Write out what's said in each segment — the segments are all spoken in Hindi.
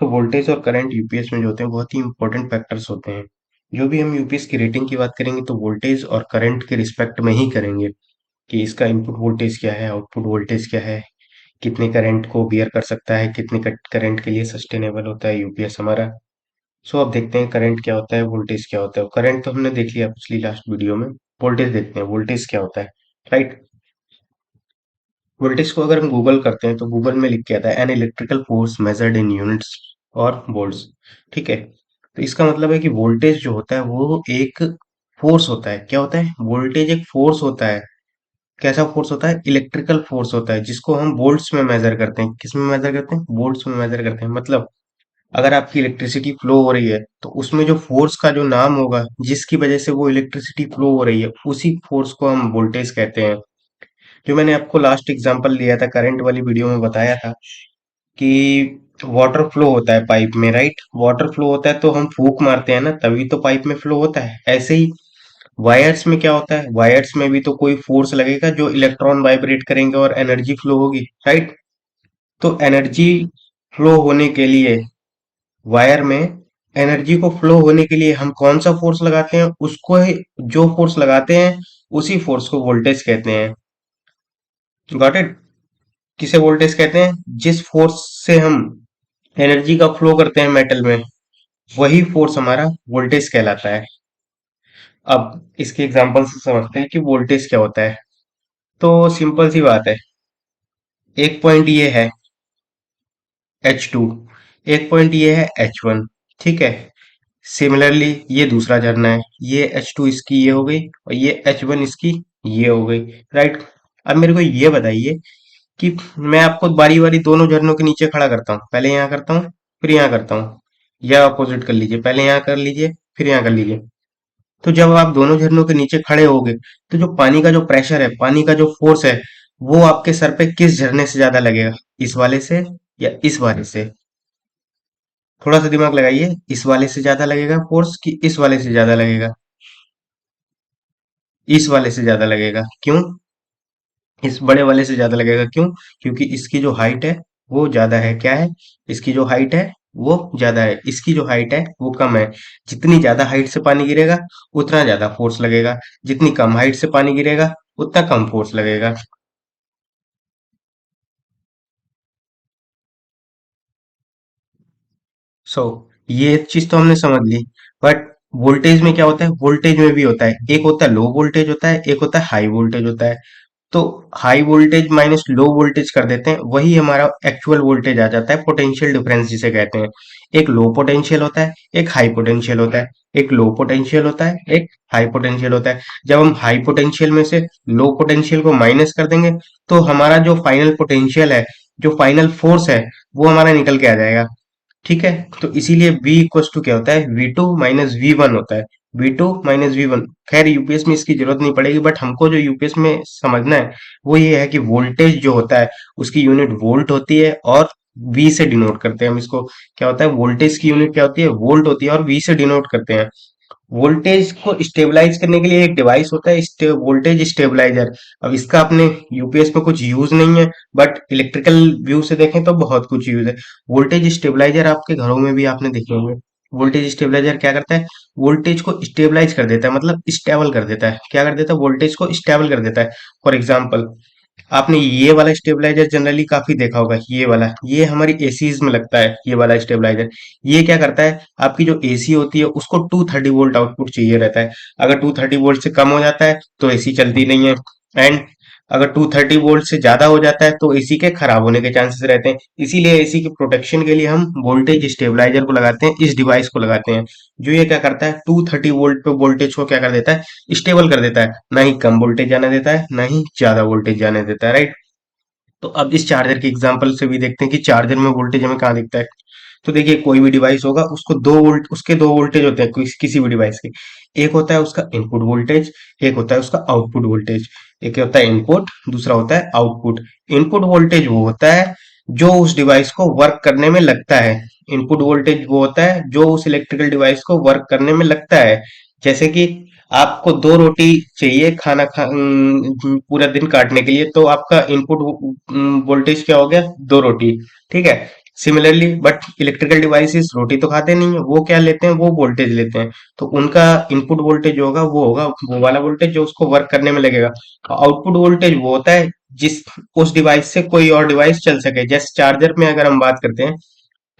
तो वोल्टेज और करंट यूपीएस में जो होते हैं बहुत ही इंपॉर्टेंट फैक्टर्स होते हैं। जो भी हम यूपीएस की रेटिंग की बात करेंगे तो वोल्टेज और करंट के रिस्पेक्ट में ही करेंगे कि इसका इनपुट वोल्टेज क्या है, आउटपुट वोल्टेज क्या है, कितने करंट को बियर कर सकता है, कितने करंट के लिए सस्टेनेबल होता है यूपीएस हमारा। सो अब देखते हैं करंट क्या होता है, वोल्टेज क्या होता है। करंट तो हमने देख लिया पिछली लास्ट वीडियो में। वोल्टेज देखते हैं, वोल्टेज क्या होता है, राइट। वोल्टेज को अगर हम गूगल करते हैं तो गूगल में लिख के आता है an electrical force measured in units और वोल्ट्स। ठीक है, तो इसका मतलब है कि वोल्टेज जो होता है वो एक फोर्स होता है। क्या होता है? वोल्टेज एक फोर्स होता है। कैसा फोर्स होता है? इलेक्ट्रिकल फोर्स होता है, जिसको हम वोल्ट्स में मेजर करते हैं। किस में मेजर करते हैं? वोल्ट्स में मेजर करते हैं। मतलब अगर आपकी इलेक्ट्रिसिटी फ्लो हो रही है तो उसमें जो फोर्स का जो नाम होगा जिसकी वजह से वो इलेक्ट्रिसिटी फ्लो हो रही है, उसी फोर्स को हम वोल्टेज कहते हैं। जो मैंने आपको लास्ट एग्जांपल दिया था करंट वाली वीडियो में, बताया था कि वाटर फ्लो होता है पाइप में, राइट। वाटर फ्लो होता है तो हम फूंक मारते हैं ना, तभी तो पाइप में फ्लो होता है। ऐसे ही वायर्स में क्या होता है? वायर्स में भी तो कोई फोर्स लगेगा जो इलेक्ट्रॉन वाइब्रेट करेंगे और एनर्जी फ्लो होगी, राइट। तो एनर्जी फ्लो होने के लिए वायर में एनर्जी को फ्लो होने के लिए हम कौन सा फोर्स लगाते हैं? उसको जो फोर्स लगाते हैं उसी फोर्स को वोल्टेज कहते हैं। Got it? किसे वोल्टेज कहते हैं? जिस फोर्स से हम एनर्जी का फ्लो करते हैं मेटल में, वही फोर्स हमारा वोल्टेज कहलाता है। अब इसके एग्जांपल से समझते हैं कि वोल्टेज क्या होता है। तो सिंपल सी बात है, एक पॉइंट ये है H2, एक पॉइंट ये है H1। ठीक है, सिमिलरली ये दूसरा झरना है, ये H2 इसकी ये हो गई और ये H1 इसकी ये हो गई, राइट। अब मेरे को ये बताइए कि मैं आपको बारी बारी दोनों झरनों के नीचे खड़ा करता हूँ, पहले यहाँ करता हूँ फिर यहाँ करता हूँ, या अपोजिट कर लीजिए, पहले यहाँ कर लीजिए फिर यहाँ कर लीजिए। तो जब आप दोनों झरनों के नीचे खड़े होगे तो जो पानी का जो प्रेशर है, पानी का जो फोर्स है, वो आपके सर पे किस झरने से ज्यादा लगेगा? इस वाले से या इस वाले से? थोड़ा सा दिमाग लगाइए, इस वाले से ज्यादा लगेगा फोर्स कि इस वाले से ज्यादा लगेगा? इस वाले से ज्यादा लगेगा। क्यों? इस बड़े वाले से ज्यादा लगेगा, क्यों? क्योंकि इसकी जो हाइट है वो ज्यादा है। क्या है? इसकी जो हाइट है वो ज्यादा है, इसकी जो हाइट है वो कम है। जितनी ज्यादा हाइट से पानी गिरेगा उतना ज्यादा फोर्स लगेगा, जितनी कम हाइट से पानी गिरेगा उतना कम फोर्स लगेगा। सो ये चीज तो हमने समझ ली। बट वोल्टेज में क्या होता है? वोल्टेज में भी होता है, एक होता है लो वोल्टेज होता है, एक होता है हाई वोल्टेज होता है। तो high voltage minus low voltage कर देते हैं, वही हमारा एक्चुअल वोल्टेज आ जाता है, पोटेंशियल डिफरेंस जिसे कहते हैं। एक लो पोटेंशियल होता है, एक हाई पोटेंशियल होता है। एक लो पोटेंशियल होता है, एक हाई पोटेंशियल होता है। जब हम हाई पोटेंशियल में से लो पोटेंशियल को माइनस कर देंगे तो हमारा जो फाइनल पोटेंशियल है, जो फाइनल फोर्स है, वो हमारा निकल के आ जाएगा। ठीक है, तो इसीलिए V इक्वल्स टू क्या होता है? V2 - V1 होता है। V2 - V1। खैर यूपीएस में इसकी जरूरत नहीं पड़ेगी, बट हमको जो यूपीएस में समझना है वो ये है कि वोल्टेज जो होता है उसकी यूनिट वोल्ट होती है, और V से डिनोट करते हैं हम इसको। क्या होता है? वोल्टेज की यूनिट क्या होती है? वोल्ट होती है, और V से डिनोट करते हैं। वोल्टेज को स्टेबलाइज करने के लिए एक डिवाइस होता है, वोल्टेज स्टेबलाइजर। अब इसका अपने यूपीएस में कुछ यूज नहीं है, बट इलेक्ट्रिकल व्यू से देखें तो बहुत कुछ यूज है। वोल्टेज स्टेबलाइजर आपके घरों में भी आपने देखे होंगे। वोल्टेज स्टेबलाइजर क्या करता है? वोल्टेज को स्टेबलाइज कर देता है, मतलब स्टेबल कर देता है। क्या कर देता है? वोल्टेज को स्टेबल कर देता है। फॉर एग्जाम्पल, आपने ये वाला स्टेबलाइजर जनरली काफी देखा होगा, ये वाला, ये हमारी एसीज में लगता है, ये वाला स्टेबलाइजर। ये क्या करता है? आपकी जो एसी होती है उसको 230 वोल्ट आउटपुट चाहिए रहता है। अगर 230 वोल्ट से कम हो जाता है तो एसी चलती नहीं है, एंड अगर 230 वोल्ट से ज्यादा हो जाता है तो एसी के खराब होने के चांसेस रहते हैं। इसीलिए एसी के प्रोटेक्शन के लिए हम वोल्टेज स्टेबलाइजर को लगाते हैं, इस डिवाइस को लगाते हैं। जो ये क्या करता है? 230 वोल्ट पे वोल्टेज को क्या कर देता है? स्टेबल कर देता है। ना ही कम वोल्टेज जाने देता है, ना ही ज्यादा वोल्टेज जाने देता है, राइट। तो अब इस चार्जर के एग्जांपल से भी देखते हैं कि चार्जर में वोल्टेज हमें कहाँ दिखता है। तो देखिए, कोई भी डिवाइस होगा उसको दो वोल्ट, उसके दो वोल्टेज होते हैं किसी भी डिवाइस के। एक होता है उसका इनपुट वोल्टेज, एक होता है उसका आउटपुट वोल्टेज। एक होता है इनपुट, दूसरा होता है आउटपुट। इनपुट वोल्टेज वो होता है जो उस डिवाइस को वर्क करने में लगता है। इनपुट वोल्टेज वो होता है जो उस इलेक्ट्रिकल डिवाइस को वर्क करने में लगता है। जैसे कि आपको दो रोटी चाहिए पूरा दिन काटने के लिए, तो आपका इनपुट वोल्टेज क्या हो गया? दो रोटी। ठीक है, सिमिलरली बट इलेक्ट्रिकल डिवाइसेस रोटी तो खाते नहीं है, वो क्या लेते हैं, वो वोल्टेज लेते हैं। तो उनका इनपुट वोल्टेज जो होगा वो होगा वो वाला वोल्टेज जो उसको वर्क करने में लगेगा। आउटपुट वोल्टेज वो होता है जिस उस डिवाइस से कोई और डिवाइस चल सके। जैसे चार्जर में अगर हम बात करते हैं,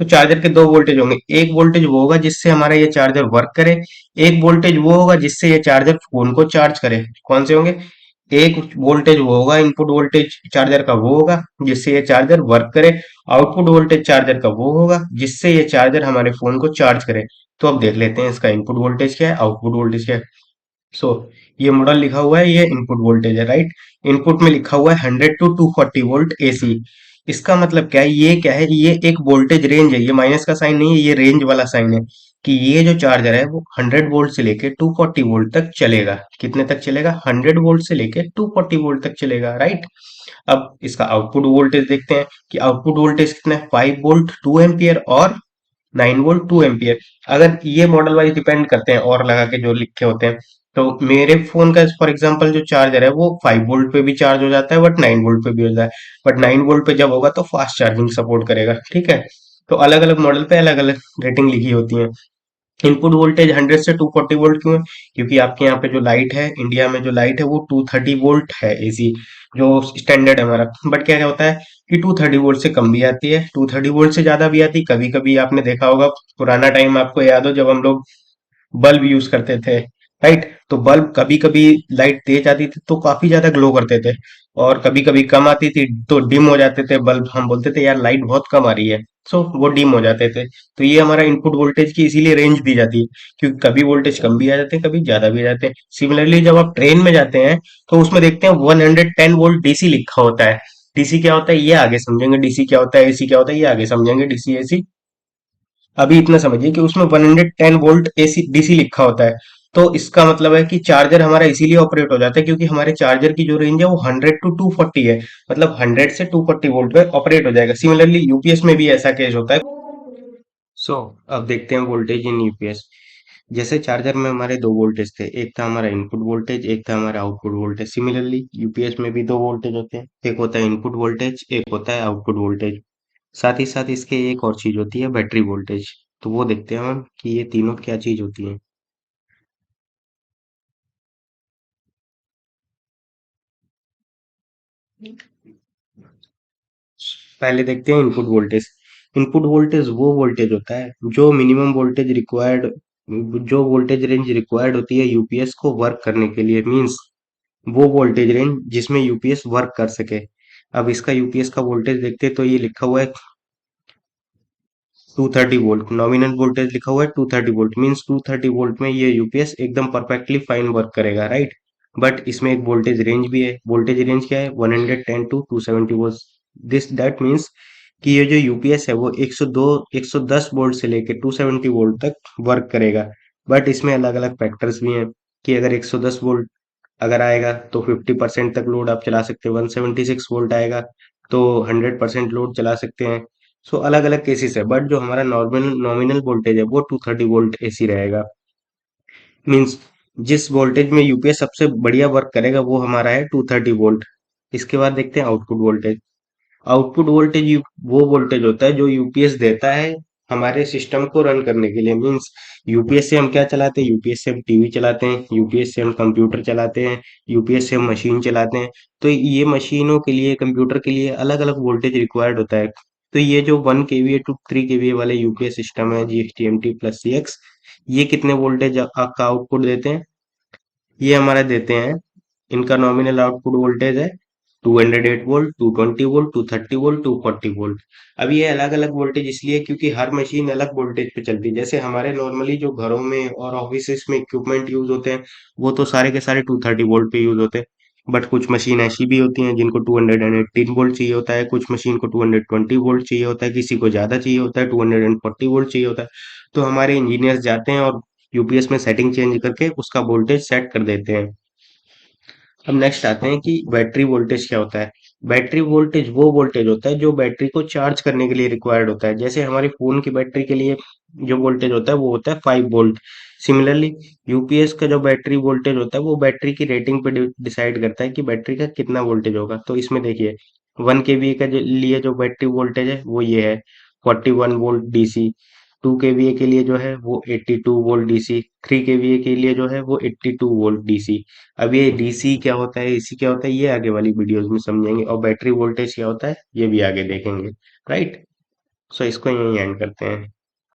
तो चार्जर के दो वोल्टेज होंगे। एक वोल्टेज वो होगा जिससे हमारा ये चार्जर वर्क करे, एक वोल्टेज वो होगा जिससे ये चार्जर फोन को चार्ज करे। कौन से होंगे? एक वोल्टेज वो होगा, इनपुट वोल्टेज चार्जर का वो होगा जिससे ये चार्जर वर्क करे। आउटपुट वोल्टेज चार्जर का वो होगा जिससे ये चार्जर हमारे फोन को चार्ज करे। तो अब देख लेते हैं इसका इनपुट वोल्टेज क्या है, आउटपुट वोल्टेज क्या है। सो ये मॉडल लिखा हुआ है, ये इनपुट वोल्टेज है, राइट। इनपुट में लिखा हुआ है 100 to 240 वोल्ट एसी। इसका मतलब क्या है, ये क्या है, ये एक वोल्टेज रेंज है, ये माइनस का साइन नहीं है, ये रेंज वाला साइन है। कि ये जो चार्जर है वो 100 वोल्ट से लेके 240 वोल्ट तक चलेगा। कितने तक चलेगा? 100 वोल्ट से लेके 240 वोल्ट तक चलेगा, राइट। अब इसका आउटपुट वोल्टेज देखते हैं कि आउटपुट वोल्टेज कितना है, 5 वोल्ट 2 एम्पियर और 9 वोल्ट 2 एम्पियर। अगर ये मॉडल वाइज डिपेंड करते हैं और लगा के जो लिखे होते हैं। तो मेरे फोन का फॉर एग्जांपल जो चार्जर है वो 5 वोल्ट पे भी चार्ज हो जाता है, बट 9 वोल्ट पे भी होता है। बट 9 वोल्ट पे जब होगा तो फास्ट चार्जिंग सपोर्ट करेगा, ठीक है। तो अलग अलग मॉडल पे अलग अलग रेटिंग लिखी होती है। इनपुट वोल्टेज 100 से 240 वोल्ट क्यों है? क्योंकि आपके यहाँ पे जो लाइट है, इंडिया में जो लाइट है वो 230 वोल्ट है एसी, जो स्टैंडर्ड है हमारा। बट क्या क्या होता है कि 230 वोल्ट से कम भी आती है, 230 वोल्ट से ज्यादा भी आती है। कभी कभी आपने देखा होगा, पुराना टाइम आपको याद हो जब हम लोग बल्ब यूज करते थे, राइट। तो बल्ब कभी कभी लाइट तेज आती थी तो काफी ज्यादा ग्लो करते थे, और कभी कभी कम आती थी तो डिम हो जाते थे बल्ब। हम बोलते थे यार लाइट बहुत कम आ रही है, सो वो डिम हो जाते थे। तो ये हमारा इनपुट वोल्टेज की इसीलिए रेंज दी जाती है, क्योंकि कभी वोल्टेज कम भी आ जाते हैं, कभी ज्यादा भी आ जाते हैं। सिमिलरली जब आप ट्रेन में जाते हैं तो उसमें देखते हैं 110 वोल्ट डीसी लिखा होता है। डीसी क्या होता है ये आगे समझेंगे, डीसी क्या होता है, एसी क्या होता है ये आगे समझेंगे, डीसी एसी। अभी इतना समझिए कि उसमें 110 वोल्ट एसी डीसी लिखा होता है। तो इसका मतलब है कि चार्जर हमारा इसीलिए ऑपरेट हो जाता है क्योंकि हमारे चार्जर की जो रेंज है वो 100 to 240 है। मतलब 100 से 240 वोल्ट पे ऑपरेट हो जाएगा। सिमिलरली यूपीएस में भी ऐसा केस होता है। सो अब देखते हैं वोल्टेज इन यूपीएस। जैसे चार्जर में हमारे दो वोल्टेज थे, एक था हमारा इनपुट वोल्टेज, एक था हमारा आउटपुट वोल्टेज। सिमिलरली यूपीएस में भी दो वोल्टेज होते हैं, एक होता है इनपुट वोल्टेज, एक होता है आउटपुट वोल्टेज। साथ ही साथ इसके एक और चीज होती है बैटरी वोल्टेज। तो वो देखते हैं हम कि ये तीनों क्या चीज होती है। पहले देखते हैं इनपुट वोल्टेज। इनपुट वोल्टेज वो वोल्टेज होता है जो मिनिमम वोल्टेज रिक्वायर्ड, जो वोल्टेज रेंज रिक्वायर्ड होती है यूपीएस को वर्क करने के लिए, मींस वो वोल्टेज रेंज जिसमें यूपीएस वर्क कर सके। अब इसका यूपीएस का वोल्टेज देखते हैं तो ये लिखा हुआ है 230 वोल्ट। नॉमिनल वोल्टेज लिखा हुआ है 230 वोल्ट, मीन्स 230 वोल्ट में ये यूपीएस एकदम परफेक्टली फाइन वर्क करेगा, राइट। बट इसमें एक वोल्टेज रेंज भी है। वोल्टेज रेंज क्या है? 110 to 270 volt. This that means कि ये जो यूपीएस है वो 102 110 वोल्ट से लेके 270 वोल्ट तक वर्क करेगा। बट इसमें अलग अलग फैक्टर्स भी हैं कि अगर 110 वोल्ट अगर आएगा तो 50% तक लोड आप चला सकते हैं, 176 वोल्ट आएगा तो 100% लोड चला सकते हैं। सो अलग अलग केसेस है, बट जो हमारा नॉर्मल नॉमिनल वोल्टेज है वो 230 वोल्ट एसी रहेगा। मीन्स जिस वोल्टेज में यूपीएस सबसे बढ़िया वर्क करेगा वो हमारा है 230 वोल्ट। इसके बाद देखते हैं आउटपुट वोल्टेज। आउटपुट वोल्टेज वो वोल्टेज होता है जो यूपीएस देता है हमारे सिस्टम को रन करने के लिए। मीन्स यूपीएस से हम क्या चलाते हैं? यूपीएस से हम टीवी चलाते हैं, यूपीएस से हम कंप्यूटर चलाते हैं, यूपीएस से हम मशीन चलाते हैं। तो ये मशीनों के लिए, कंप्यूटर के लिए अलग अलग वोल्टेज रिक्वायर्ड होता है। तो ये जो 1 केवीए टू 3 केवीए वाले यूपीएस सिस्टम है, जीएक्सटीएमटी प्लस सीएक्स, ये कितने वोल्टेज का आउटपुट देते हैं? ये हमारा देते हैं, इनका नॉमिनल आउटपुट वोल्टेज है 208 वोल्ट, 220 वोल्ट, 230 वोल्ट, 240 वोल्ट। अब ये अलग अलग वोल्टेज इसलिए क्योंकि हर मशीन अलग वोल्टेज पे चलती है। जैसे हमारे नॉर्मली जो घरों में और ऑफिस में इक्विपमेंट यूज होते हैं वो तो सारे के सारे 230 वोल्ट पे यूज होते हैं। बट कुछ मशीन ऐसी भी होती हैं जिनको 218 वोल्ट चाहिए होता है, कुछ मशीन को 220 वोल्ट चाहिए होता है, किसी को ज्यादा चाहिए होता है, 240 वोल्ट चाहिए होता है। तो हमारे इंजीनियर्स जाते हैं और यूपीएस में सेटिंग चेंज करके उसका वोल्टेज सेट कर देते हैं। अब नेक्स्ट आते हैं कि बैटरी वोल्टेज क्या होता है। बैटरी वोल्टेज वो वोल्टेज होता है जो बैटरी को चार्ज करने के लिए रिक्वायर्ड होता है। जैसे हमारे फोन की बैटरी के लिए जो वोल्टेज होता है वो होता है 5 वोल्ट। सिमिलरली यूपीएस का जो बैटरी वोल्टेज होता है वो बैटरी की रेटिंग पे डिसाइड करता है कि बैटरी का कितना वोल्टेज होगा। तो इसमें देखिए 1 केवी का लिए जो बैटरी वोल्टेज है वो ये है, 41 वोल्ट डीसी, 2 kVA के लिए जो है वो 82 वोल्ट डीसी, 3 kVA के लिए जो है वो 82 वोल्ट डीसी। अब ये डीसी क्या होता है, एसी क्या होता है, ये आगे वाली वीडियोस में समझेंगे, और बैटरी वोल्टेज क्या होता है ये भी आगे देखेंगे। राइट। सो इसको यहीं एंड करते हैं।